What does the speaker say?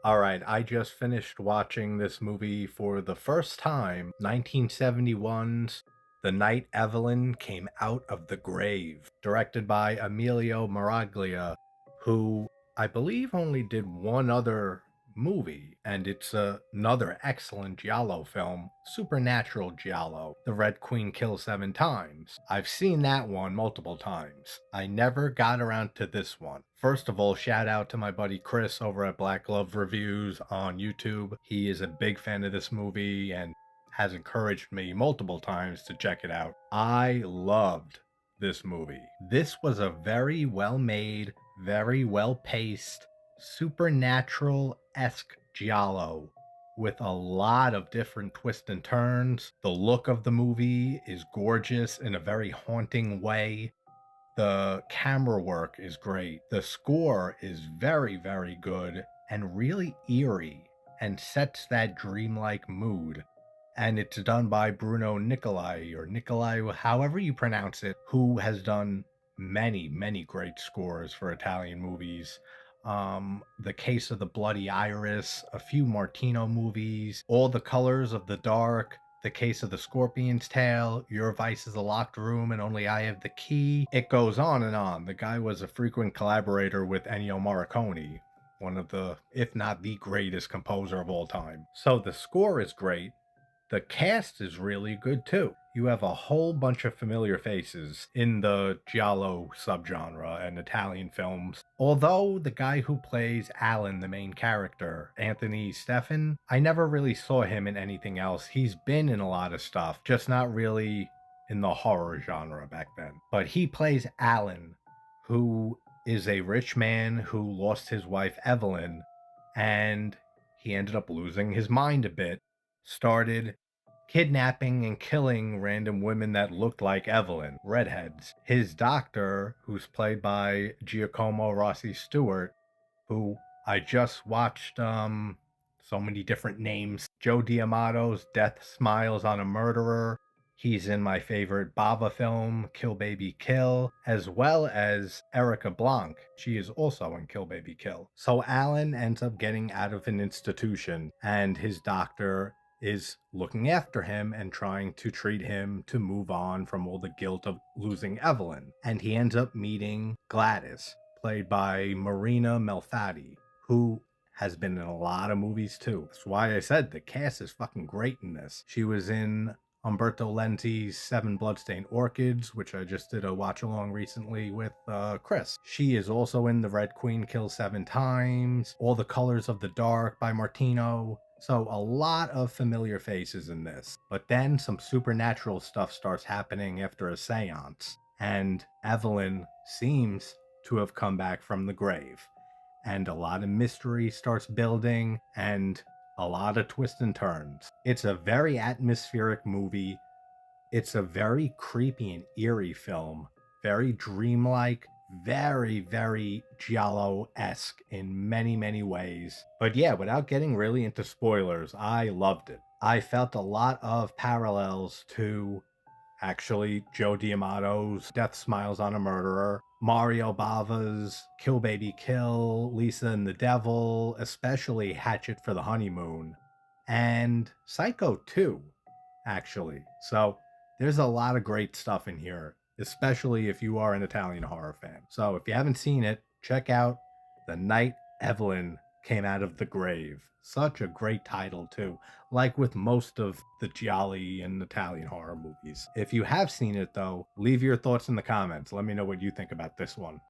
All right, I just finished watching this movie for the first time, 1971's The Night Evelyn Came Out of the Grave, directed by Emilio Miraglia, who I believe only did one other movie, and it's another excellent Giallo film, Supernatural Giallo, The Red Queen Kills Seven Times. I've seen that one multiple times. I never got around to this one. First of all, shout out to my buddy Chris over at Black Glove Reviews on YouTube. He is a big fan of this movie and has encouraged me multiple times to check it out. I loved this movie. This was a very well made, very well paced, supernatural esque Giallo with a lot of different twists and turns. The look of the movie is gorgeous in a very haunting way. The camera work is great. The score is very, very good and really eerie and sets that dreamlike mood. And it's done by Bruno Nicolai, or Nicolai, however you pronounce it, who has done many, many great scores for Italian movies. The Case of the Bloody Iris, a few Martino movies, All the Colors of the Dark, The Case of the Scorpion's Tail, Your Vice is a Locked Room and Only I Have the Key. It goes on and on. The guy was a frequent collaborator with Ennio Morricone, one of the, if not the greatest composer of all time. So the score is great. The cast is really good too. You have a whole bunch of familiar faces in the Giallo subgenre and Italian films. Although the guy who plays Alan, the main character, Anthony Stefan, I never really saw him in anything else. He's been in a lot of stuff, just not really in the horror genre back then. But he plays Alan, who is a rich man who lost his wife Evelyn, and he ended up losing his mind a bit, started kidnapping and killing random women that looked like Evelyn, redheads. His doctor, who's played by Giacomo Rossi Stewart, who I just watched so many different names. Joe Diamato's Death Smiles on a Murderer. He's in my favorite Bava film, Kill Baby Kill, as well as Erica Blanc. She is also in Kill Baby Kill. So Alan ends up getting out of an institution, and his doctor is looking after him and trying to treat him to move on from all the guilt of losing Evelyn. And he ends up meeting Gladys, played by Marina Melfatti, who has been in a lot of movies too. That's why I said the cast is fucking great in this. She was in Umberto Lenzi's Seven Bloodstained Orchids, which I just did a watch along recently with Chris. She is also in The Red Queen Kills Seven Times, All the Colors of the Dark by Martino. So a lot of familiar faces in this. But then some supernatural stuff starts happening after a seance, and Evelyn seems to have come back from the grave. And a lot of mystery starts building, and a lot of twists and turns. It's a very atmospheric movie. It's a very creepy and eerie film, very dreamlike, very, very Giallo-esque in many, many ways. But yeah, without getting really into spoilers, I loved it. I felt a lot of parallels to actually Joe Diamato's Death Smiles on a Murderer, Mario Bava's Kill Baby Kill, Lisa and the Devil, especially Hatchet for the Honeymoon, and Psycho 2, actually. So there's a lot of great stuff in here, especially if you are an Italian horror fan. So if you haven't seen it, check out The Night Evelyn Came Out of the Grave. Such a great title, too, like with most of the Gialli and Italian horror movies. If you have seen it, though, leave your thoughts in the comments. Let me know what you think about this one.